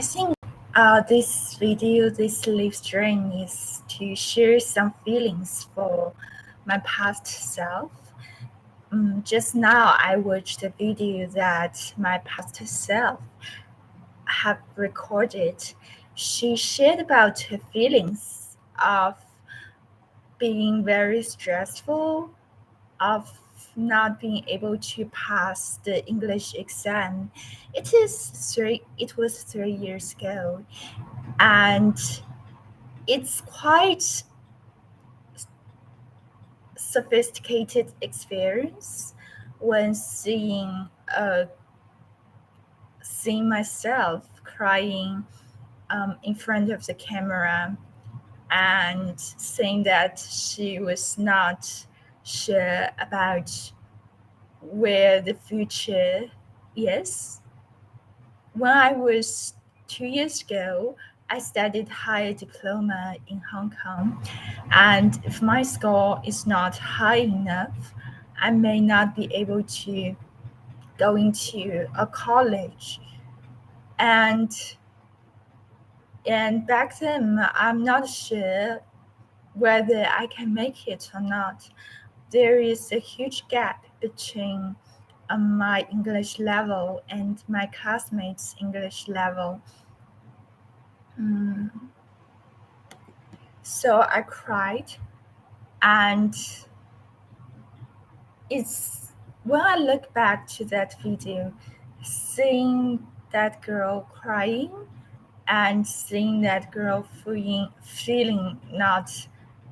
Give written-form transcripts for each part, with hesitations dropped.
I think this video, this live stream is to share some feelings for my past self. Just now, I watched a video that my past self have recorded. She shared about her feelings of being very stressful, of not being able to pass the English exam. It was 3 years ago, and it's quite sophisticated experience when seeing myself crying in front of the camera and saying that she was not sure about where the future is. When I was 2 years ago, I studied higher diploma in Hong Kong, and if my score is not high enough, I may not be able to go into a college. And back then, I'm not sure whether I can make it or not. There is a huge gap between my English level and my classmates' English level. So I cried, and it's when I look back to that video, seeing that girl crying and seeing that girl feeling not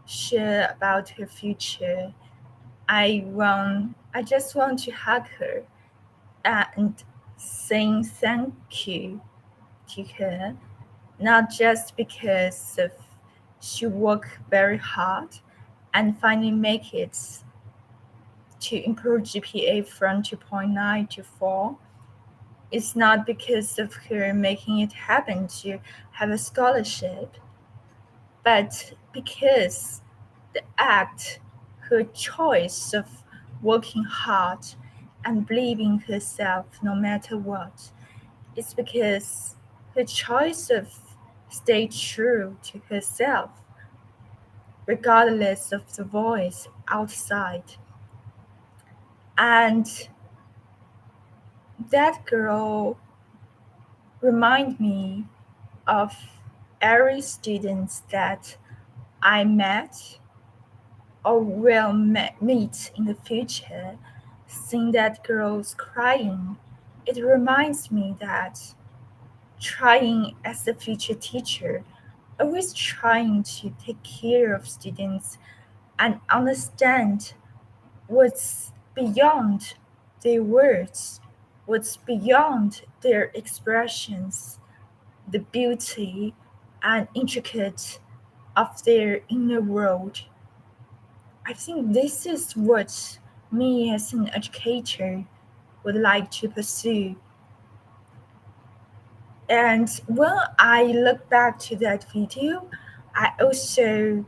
sure about her future, I just want to hug her and saying thank you to her, not just because of she worked very hard and finally make it to improve GPA from 2.9 to 4. It's not because of her making it happen to have a scholarship, but because the act, her choice of working hard and believing herself no matter what, it's because her choice of stay true to herself, regardless of the voice outside. And that girl remind me of every student that I met or will meet in the future. Seeing that girl's crying, it reminds me that trying as a future teacher, always trying to take care of students and understand what's beyond their words, what's beyond their expressions, the beauty and intricate of their inner world. I think this is what me as an educator would like to pursue. And when I look back to that video, I also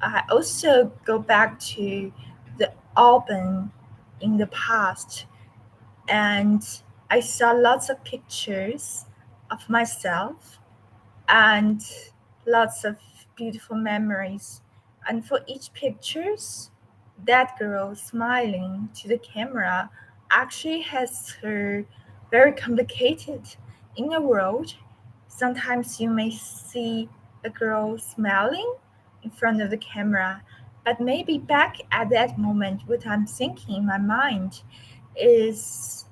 I also go back to the album in the past, and I saw lots of pictures of myself and lots of beautiful memories. And for each pictures, that girl smiling to the camera actually has her very complicated inner world. Sometimes you may see a girl smiling in front of the camera, but maybe back at that moment, what I'm thinking in my mind is,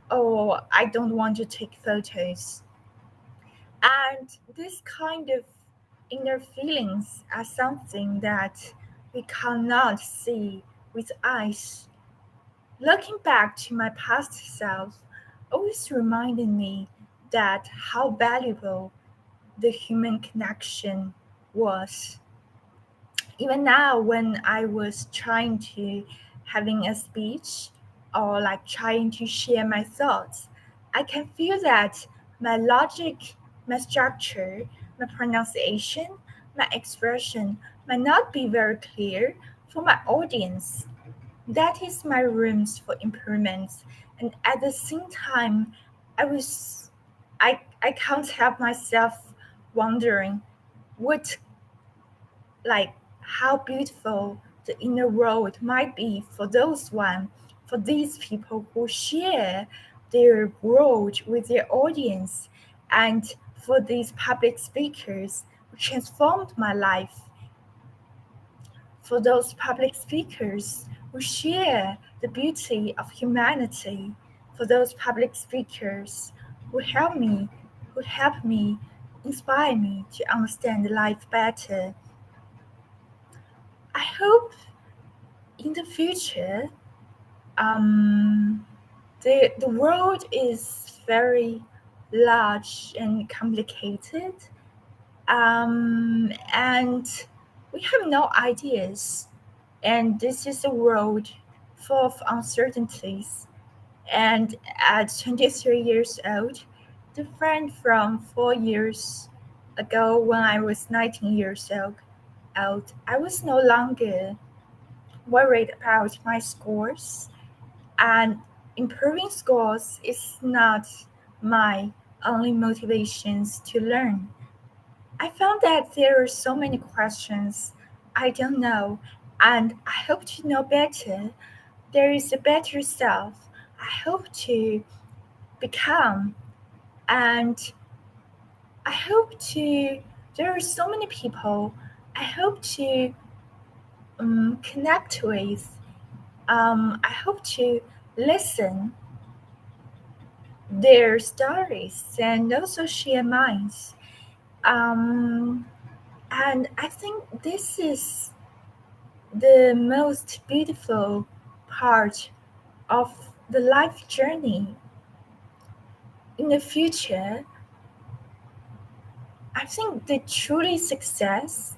oh, I don't want to take photos. And this kind of inner feelings are something that we cannot see with eyes. Looking back to my past self always reminded me that how valuable the human connection was. Even now, when I was trying to having a speech or like trying to share my thoughts, I can feel that my logic, my structure, my pronunciation, my expression might not be very clear for my audience. That is my rooms for improvements. And at the same time, I was I can't help myself wondering what, like, how beautiful the inner world might be for these people who share their world with their audience, and for these public speakers who transformed my life, for those public speakers who share the beauty of humanity, for those public speakers who help me, inspire me to understand life better. I hope in the future, um, the world is very large and complicated, and we have no ideas. And this is a world full of uncertainties. And at 23 years old, different from 4 years ago when I was 19 years old, I was no longer worried about my scores, and improving scores is not my only motivations to learn. I found that there are so many questions I don't know, and I hope to know better. There is a better self I hope to become, and I hope to. There are so many people I hope to connect with. I hope to listen their stories and also share mine. Um, and I think this is the most beautiful part of the life journey. In the future, I think the truly success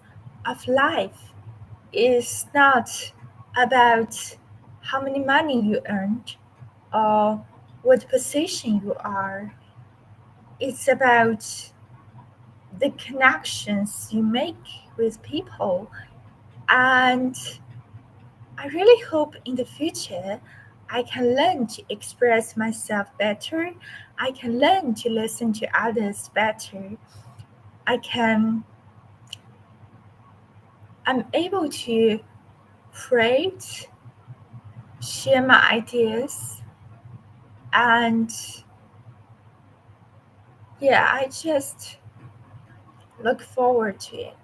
of life is not about how many money you earned or what position you are. It's about the connections you make with people. And I really hope in the future I can learn to express myself better. I can learn to listen to others better. I can I'm able to create, share my ideas, and yeah, I just look forward to it.